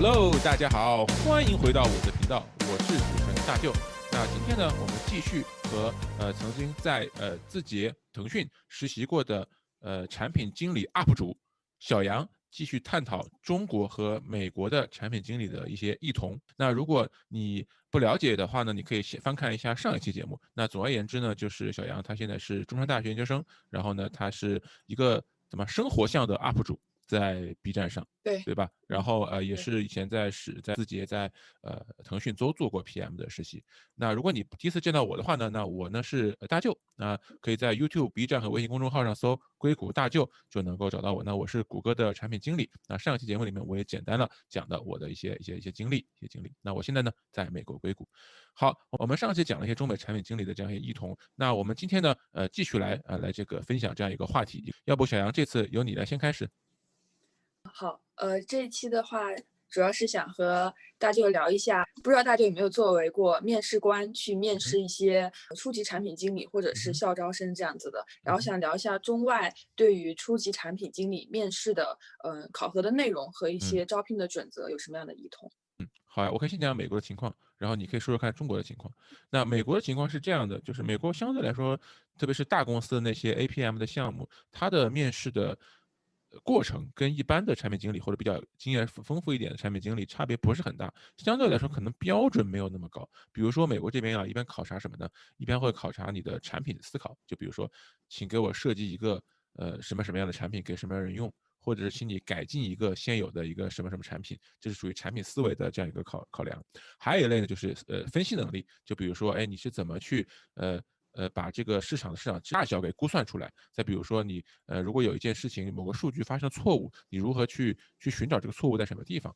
Hello，大家好，欢迎回到我的频道，我是主持人大舅。那今天呢，我们继续和曾经在字节、腾讯实习过的产品经理 UP 主小杨继续探讨中国和美国的产品经理的一些异同。那如果你不了解的话呢，你可以先翻看一下上一期节目。那总而言之呢，就是小杨他现在是中山大学研究生，然后呢，他是一个生活向的 UP 主，在 B 站上。对吧？然后也是以前在字节、在腾讯都做过 PM 的实习。那如果你第一次见到我的话呢，那我呢是大舅，那可以在 YouTube、B 站和微信公众号上搜硅谷大舅就能够找到我。那我是谷歌的产品经理。那上一期节目里面我也简单的讲的我的一些经历。那我现在呢在美国硅谷。好，我们上期讲了一些中美产品经理的这样一些异同。那我们今天呢继续来这个分享这样一个话题。要不小杨这次由你来先开始。好，这一期的话，主要是想和大舅聊一下，不知道大舅有没有作为过面试官去面试一些初级产品经理或者是校招生这样子的，然后想聊一下中外对于初级产品经理面试的考核的内容和一些招聘的准则有什么样的异同。好呀，我可以先讲美国的情况，然后你可以说说看中国的情况。那美国的情况是这样的，就是美国相对来说，特别是大公司的那些 APM 的项目，它的面试的过程跟一般的产品经理或者比较经验丰富一点的产品经理差别不是很大，相对来说可能标准没有那么高。比如说美国这边啊，一般考察什么呢？一般会考察你的产品思考，就比如说，请给我设计一个什么样的产品给什么样的人用。或者是请你改进一个现有的一个什么产品，这是属于产品思维的这样一个考量。还有一类呢，就是分析能力，就比如说，哎，你是怎么去把这个市场大小给估算出来？再比如说你如果有一件事情某个数据发生错误，你如何去寻找这个错误在什么地方？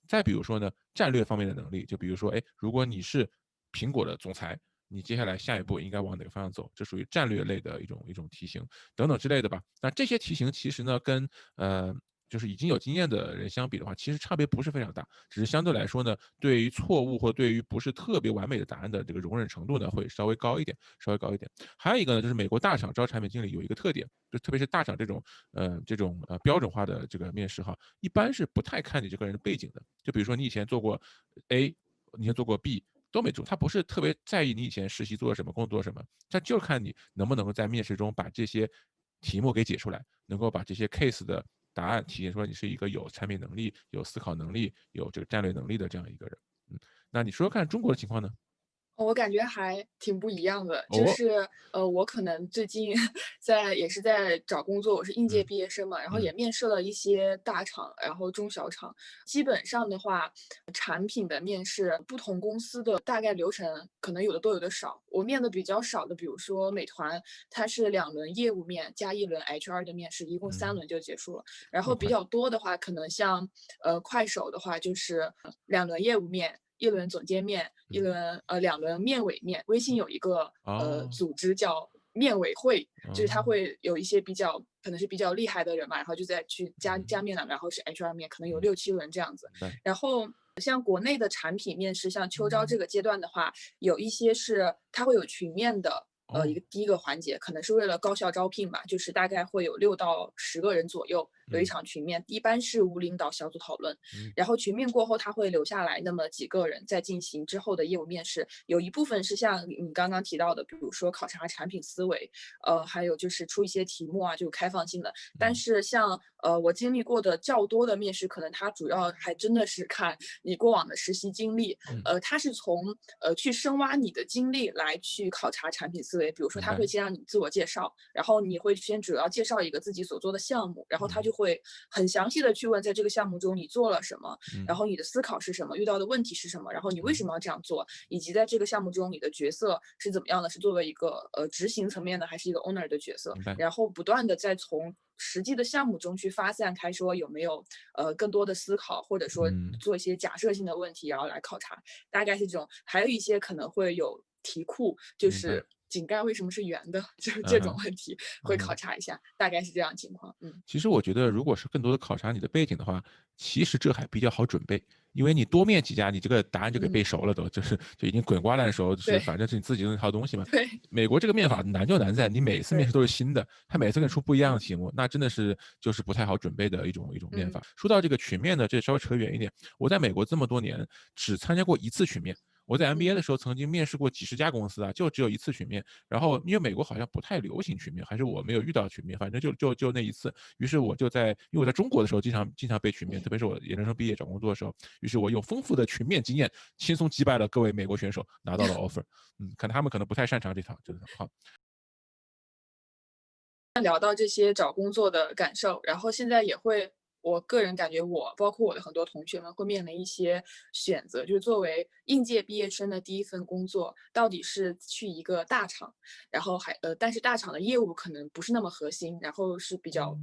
再比如说呢，战略方面的能力，就比如说，哎，如果你是苹果的总裁，你接下来下一步应该往哪个方向走？这属于战略类的一种题型等等之类的吧。那这些题型其实呢，跟就是已经有经验的人相比的话，其实差别不是非常大，只是相对来说呢，对于错误或对于不是特别完美的答案的这个容忍程度呢，会稍微高一点。还有一个呢，就是美国大厂招产品经理有一个特点，就特别是大厂这种标准化的这个面试哈，一般是不太看你这个人的背景的。就比如说你以前做过 A，你以前做过 B，都没做，他不是特别在意你以前实习做了什么，工作做什么，他就看你能不能够在面试中把这些题目给解出来，能够把这些 case 的答案体现出来，你是一个有产品能力、有思考能力、有这个战略能力的这样一个人。那你说说看中国的情况呢？我感觉还挺不一样的，就哦，是我可能最近也是在找工作，我是应届嗯毕业生嘛，然后也嗯面试了一些大厂，然后中小厂。基本上的话，产品的面试，不同公司的大概流程可能有的多，有的少。我面的比较少的，比如说美团，它是2轮业务面加1轮 HR 的面试，一共3轮就结束了。然这么快？后比较多的话，可能像快手的话，就是2轮业务面。1轮总监面，2轮面委面。微信有一个哦组织叫面委会，就是他哦，会有一些可能是比较厉害的人嘛，然后就再去加面了，然后是 HR 面，可能有6、7轮这样子。明白。然后像国内的产品面试，像秋招这个阶段的话，有一些是它会有群面的。哦，第一个环节可能是为了高效招聘吧，就是大概会有6到10个人左右，有一场群面，一般是无领导小组讨论，嗯然后群面过后，他会留下来那么几个人再进行之后的业务面试。有一部分是像你刚刚提到的，比如说考察产品思维，还有就是出一些题目啊，就开放性的。但嗯是像我经历过的较多的面试，可能它主要还真的是看你过往的实习经历，嗯，它是从去深挖你的经历来去考察产品思维。比如说，他会明白。先让你自我介绍，然后你会先主要介绍一个自己所做的项目，然后他就嗯会很详细的去问，在这个项目中你做了什么，然嗯后你的思考是什么，遇到的问题是什么，然后你为什嗯，么要这样做，以及在这个项目中你的角色是怎么样的，是作为一个执行层面的，还是一个 owner 的角色，明白。然后不断的在从实际的项目中去发散开，说有没有更多的思考，或者说嗯做一些假设性的问题，然后来考察，大概是这种。还有一些可能会有题库，就明白。是井盖为什么是圆的，就是这种嗯哼，问题会嗯哼。考察一下，大概是这样情况。嗯其实我觉得，如果是更多的考察你的背景的话，其实这还比较好准备，因为你多面几家，你这个答案就给背嗯，熟了都，就已经滚瓜烂熟，就是对反正是你自己的那套东西嘛。对美国这个面法难就难在你每次面试对，都是新的，他每次给你出不一样的题目，那真的是就是不太好准备的一种面嗯法。说到这个群面呢，这稍微扯远一点，我在美国这么多年只参加过一次群面。我在 MBA 的嗯时候曾经面试过几十家公司啊，就只有一次群面。然后因为美国好像不太流行群面，还是我没有遇到群面，反正就那一次。于是我就因为我在中国的时候经常被群面，特别是我研究生毕业找工作的时候，于是我用丰富的群面经验，轻松击败了各位美国选手，拿到了 offer。可能他们可能不太擅长这套。好。聊到这些找工作的感受，然后现在也会，我个人感觉我包括我的很多同学们会面临一些选择，就是作为应届毕业生的第一份工作，到底是去一个大厂，然后但是大厂的业务可能不是那么核心，然后是比较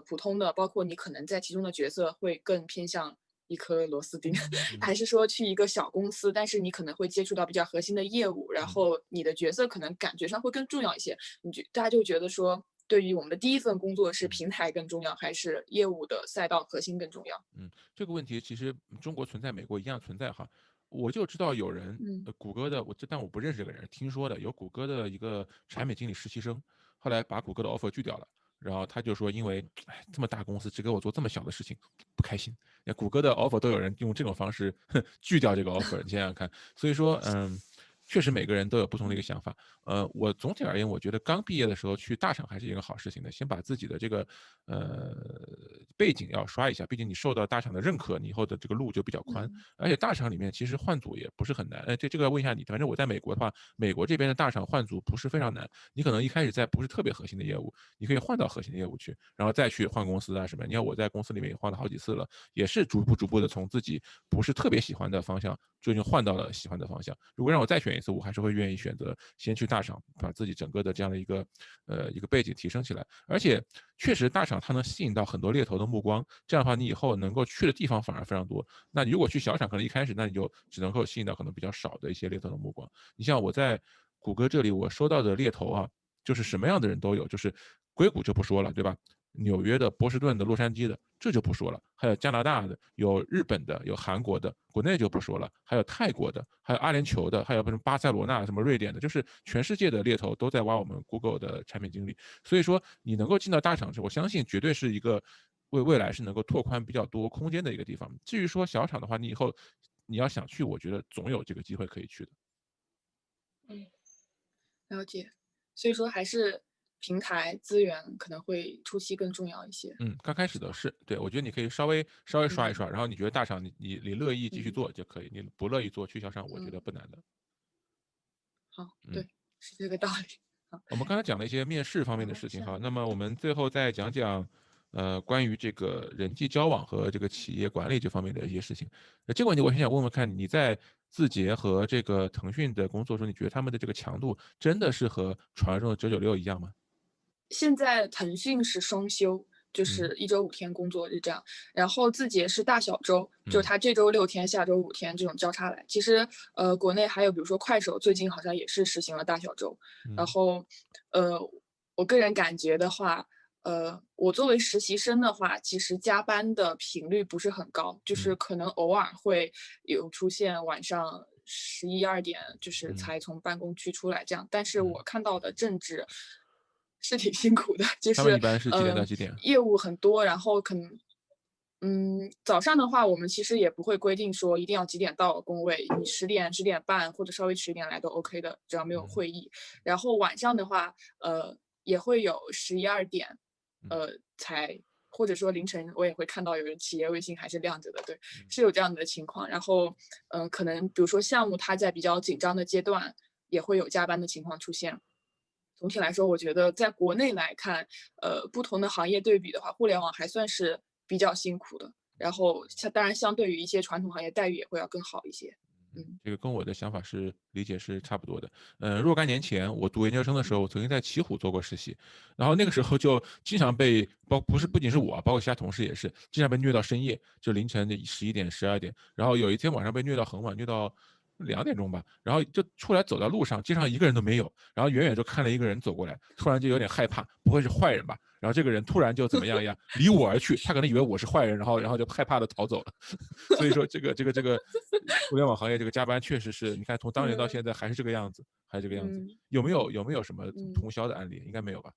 普通的，包括你可能在其中的角色会更偏向一颗螺丝钉，嗯还是说去一个小公司，但是你可能会接触到比较核心的业务，然嗯。后你的角色可能感觉上会更重要一些。大家就觉得说，对于我们的第一份工作是嗯。平台更重要，还是业务的赛道核心更重要？这个问题其实中国存在，美国一样存在哈。我就知道有人，嗯谷歌的，但我不认识这个人，听说的有谷歌的一个产品经理实习生，后来把谷歌的 offer 拒掉了。然后他就说，因为这么大公司只给我做这么小的事情，不开心。那谷歌的 offer 都有人用这种方式拒掉这个 offer，你想想看。所以说，确实每个人都有不同的一个想法。我总体而言，我觉得刚毕业的时候去大厂还是一个好事情的，先把自己的这个呃背景要刷一下，毕竟你受到大厂的认可，你以后的这个路就比较宽。嗯而且大厂里面其实换组也不是很难。这个要问一下你，反正我在美国的话，美国这边的大厂换组不是非常难，你可能一开始在不是特别核心的业务，你可以换到核心的业务去，然后再去换公司啊什么。你看我在公司里面也换了好几次了，也是逐步的从自己不是特别喜欢的方向，最终换到了喜欢的方向。如果让我再选一次，我还是会愿意选择先去大厂，把自己整个的这样的一个背景提升起来。而且确实大厂它能吸引到很多猎头的目光，这样的话你以后能够去的地方反而非常多。那你如果去小厂，可能一开始那你就只能够吸引到可能比较少的一些猎头的目光。你像我在谷歌这里，我收到的猎头啊，就是什么样的人都有，就是硅谷就不说了，对吧？纽约的、波士顿的、洛杉矶的，这就不说了，还有加拿大的，有日本的，有韩国的，国内就不说了，还有泰国的，还有阿联酋的，还有什么巴塞罗那、什么瑞典的，就是全世界的猎头都在挖我们 Google 的产品经理。所以说，你能够进到大厂我相信绝对是一个未来是能够拓宽比较多空间的一个地方。至于说小厂的话，你以后你要想去，我觉得总有这个机会可以去的。嗯，了解。所以说还是平台资源可能会初期更重要一些，刚开始是吧？的是，对，我觉得你可以稍微刷一嗯刷，然后你觉得大厂你乐意继续嗯做就可以，你不乐意做去小厂，我觉得嗯，不难的。好，嗯。对，是这个道理。好，我们刚才讲了一些面试方面的然后事情哈，下面那么我们最后再讲讲，关于这个人际交往和这个企业管理这方面的一些事情。这个问题我很想问问看，你在字节和这个腾讯的工作中，你觉得他们的这个强度真的是和传说中的996一样吗？现在腾讯是双休，就嗯是一周5天工作日这样，然后字节是大小周，就是嗯它这周6天，下周5天这种交叉来。其实，国内还有比如说快手，最近好像也是实行了大小周。然嗯后，呃，我个人感觉的话，我作为实习生的话，其实加班的频率不是很高，就是嗯可能偶尔会有出现晚上11、12点，就是嗯才从办公区出来这样。但是嗯。我看到的政治是挺辛苦的，就他们是一般是几点到几点？业务很多，然后可能早上的话，我们其实也不会规定说一定要几点到工位，你10点、10点半或者稍微迟一点来都 OK 的，只要没有嗯会议。然后晚上的话，也会有11、12点，嗯才或者说凌晨，我也会看到有人企业微信还是亮着的，对，嗯是有这样的情况。然后，可能比如说项目它在比较紧张的阶段，也会有加班的情况出现。总体来说，我觉得在国内来看，不同的行业对比的话，互联网还算是比较辛苦的。然后当然相对于一些传统行业，待遇也会要更好一些。嗯这个跟我的想法理解是差不多的。若干年前我读研究生的时候，嗯我曾经在奇虎做过实习，然后那个时候就经常被嗯不仅是我，包括其他同事也是，经常被虐到深夜，就凌晨的11点、12点，然后有一天晚上被虐到很晚，虐到2点钟吧，然后就出来走到路上，街上一个人都没有，然后远远就看了一个人走过来，突然就有点害怕，不会是坏人吧？然后这个人突然就怎么样呀，离我而去，他可能以为我是坏人，然后就害怕的逃走了。所以说这个互联网行业这个加班确实是，你看从当年到现在还是这个样子，还是这个样子。嗯有没有什么嗯，通宵的案例？应该没有吧？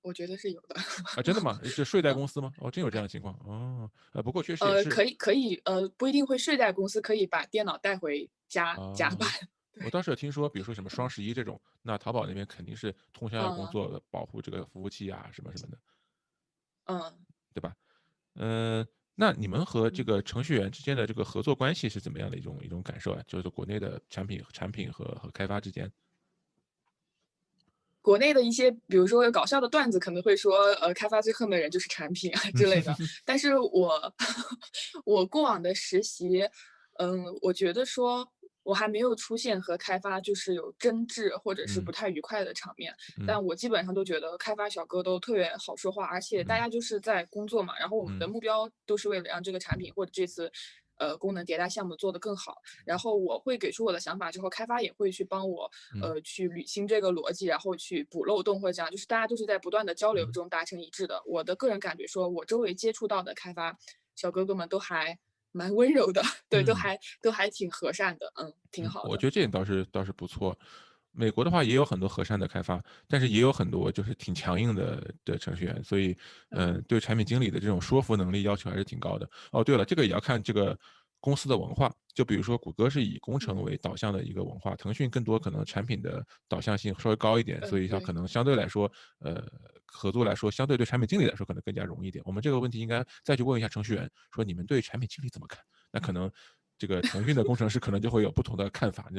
我觉得是有的。啊，真的吗？这睡袋公司吗？哦，真有这样的情况。哦，不过确实也是可以，不一定会睡在公司，可以把电脑带回家加班。啊。我对，倒是有听说，比如说什么双十一这种，那淘宝那边肯定是通宵要工嗯作的，保护这个服务器啊，什么什么的，嗯对吧？那你们和这嗯。个程序员之间的这个合作关系是怎么样的一种感受啊？就是国内的产品和开发之间。国内的一些，比如说有搞笑的段子，可能会说，开发最恨的人就是产品啊之类的。但是我我过往的实习，我觉得说我还没有出现和开发就是有争执或者是不嗯太愉快的场面，嗯但我基本上都觉得开发小哥都特别好说话，而且大嗯家就是在工作嘛，然后我们的嗯目标都是为了让这个产品或者这次功能迭代项目做得更好。然后我会给出我的想法之后，开发也会去帮我，嗯去捋清这个逻辑，然后去补漏洞或者这样，就是大家都是在不断的交流嗯中达成一致的。我的个人感觉说，我周围接触到的开发小哥哥们都还蛮温柔的，对，都嗯。还都还挺和善的，挺好的。我觉得这点倒是不错。美国的话也有很多和善的开发，但是也有很多就是挺强硬的程序员，所以，嗯对产品经理的这种说服能力要求还是挺高的。哦，对了，这个也要看这个公司的文化，就比如说谷歌是以工程嗯为导向的一个文化，腾讯更多可能产品的导向性稍微高一点，所以它可对，能相对来说，合作来说，相对对产品经理来说可能更加容易一点。我们这个问题应该再去问一下程序员，说你们对产品经理怎么看？那可能这个腾讯的工程师可能就会有不同的看法。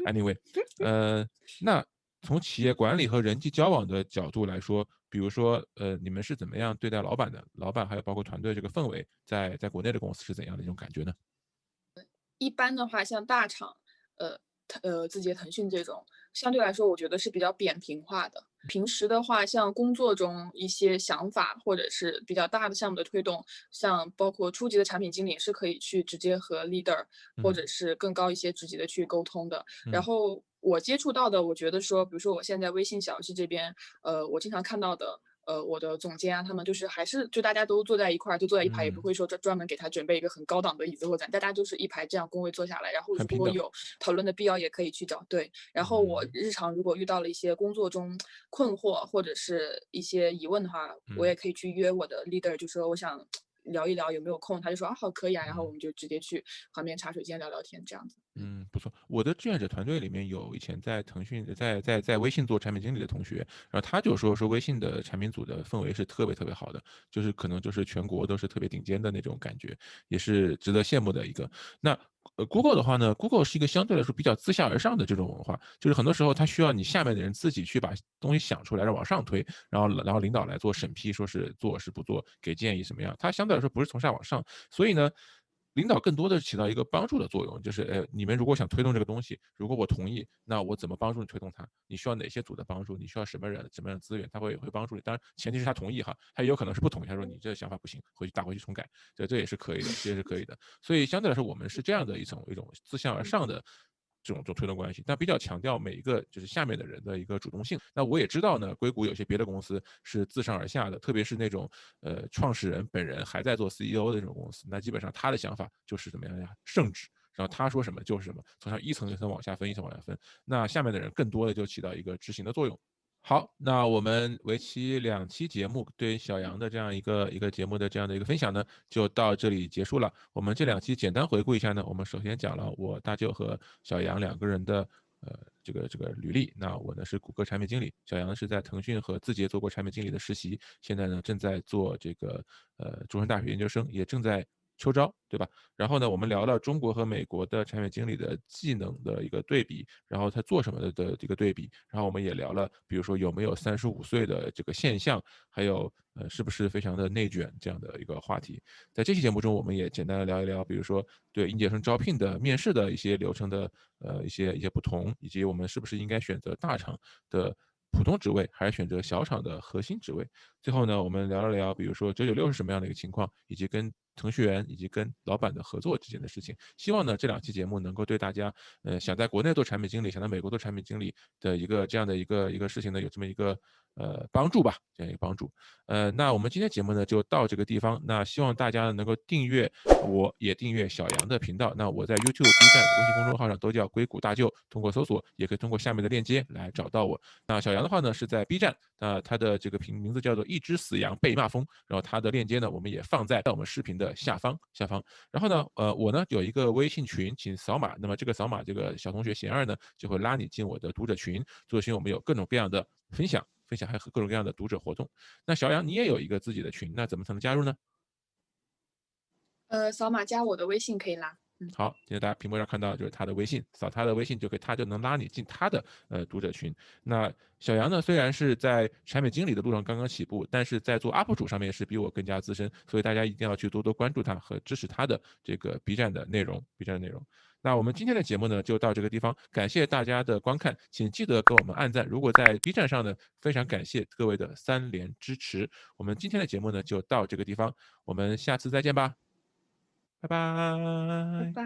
anyway，呃，那从企业管理和人际交往的角度来说，比如说，你们是怎么样对待老板的？老板还有包括团队这个氛围，在国内的公司是怎样的一种感觉呢？一般的话，像大厂，字节、腾讯这种，相对来说，我觉得是比较扁平化的。平时的话，像工作中一些想法，或者是比较大的项目的推动，像包括初级的产品经理是可以去直接和 leader 或嗯者是更高一些职级的去沟通的。然嗯后我接触到的，我觉得说，比如说我现在微信小游戏这边，我经常看到的，我的总监啊，他们就是还是就大家都坐在一块儿，就坐在一排，也不嗯，会说专门给他准备一个很高档的椅子或者大家就是一排这样工位坐下来，然后很平等。如果有讨论的必要也可以去找，对。然后我嗯日常如果遇到了一些工作中困惑或者是一些疑问的话，我嗯也可以去约我的 leader，就说我想聊一聊有没有空，他就说啊好可以啊，然后我嗯。们就直接去旁边茶水间聊聊天这样子。嗯，不错。我的志愿者团队里面有以前在腾讯、在微信做产品经理的同学，然后他就说微信的产品组的氛围是特别特别好的，就是可能就是全国都是特别顶尖的那种感觉，也是值得羡慕的一个。那Google 的话呢，Google 是一个相对来说比较自下而上的这种文化，就是很多时候它需要你下面的人自己去把东西想出来，然后往上推，然后领导来做审批，说是做是不做，给建议什么样。它相对来说不是从下往上，所以呢，领导更多的起到一个帮助的作用，就是你们如果想推动这个东西，如果我同意，那我怎么帮助你推动它？你需要哪些组的帮助？你需要什么人、什么样的资源？他会帮助你。当然，前提是他同意哈，他也有可能是不同意，他说你这想法不行，回去重改，这也是可以的，这也是可以的。所以相对来说，我们是这样的一种自下而上的这种推动关系，但比较强调每一个就是下面的人的一个主动性。那我也知道呢，硅谷有些别的公司是自上而下的，特别是那种创始人本人还在做 CEO 的这种公司，那基本上他的想法就是怎么样呀，圣旨。然后他说什么就是什么，从上一层一层往下分，一层往下分，那下面的人更多的就起到一个执行的作用。好，那我们为期2期节目对小杨的这样一个节目的这样的一个分享呢，就到这里结束了。我们这2期简单回顾一下呢，我们首先讲了我大舅和小杨两个人的这个履历。那我呢是谷歌产品经理，小杨是在腾讯和字节做过产品经理的实习，现在呢正在做这个中山大学研究生，也正在秋招，对吧？然后呢，我们聊了中国和美国的产品经理的技能的一个对比，然后他做什么的这个对比，然后我们也聊了，比如说有没有35岁的这个现象，还有是不是非常的内卷这样的一个话题。在这期节目中，我们也简单的聊一聊，比如说对应届生招聘的面试的一些流程的一些不同，以及我们是不是应该选择大厂的普通职位，还是选择小厂的核心职位。最后呢，我们聊了聊，比如说996是什么样的一个情况，以及跟程序员以及跟老板的合作之间的事情。希望呢这2期节目能够对大家，想在国内做产品经理，想在美国做产品经理的这样的一个事情呢，有这么一个帮助吧，这样一个帮助。那我们今天节目呢就到这个地方，那希望大家能够订阅我，也订阅小杨的频道。那我在 YouTube、B 站、微信公众号上都叫硅谷大舅，通过搜索也可以通过下面的链接来找到我。那小杨的话呢是在 B 站，那他的这个名字叫做一只死羊被骂疯，然后他的链接呢我们也放在我们视频的下方。然后呢，我呢有一个微信群，请扫码。那么这个扫码，这个小同学贤二呢就会拉你进我的读者群。读者群我们有各种各样的分享，还有各种各样的读者活动。那小杨你也有一个自己的群，那怎么才能加入呢？扫码加我的微信可以拉。好，现在大家屏幕上看到就是他的微信，扫他的微信他就能拉你进他的读者群。那小杨呢，虽然是在产品经理的路上刚刚起步，但是在做 UP 主上面是比我更加资深，所以大家一定要去多多关注他和支持他的这个 B 站的内容。那我们今天的节目呢就到这个地方，感谢大家的观看，请记得给我们按赞。如果在 B 站上呢，非常感谢各位的3连支持。我们今天的节目呢就到这个地方，我们下次再见吧。拜拜。拜拜。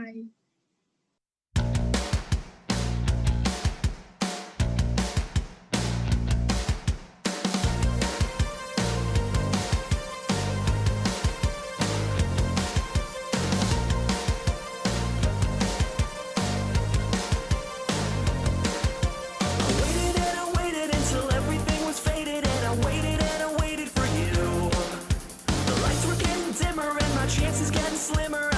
Chances getting slimmer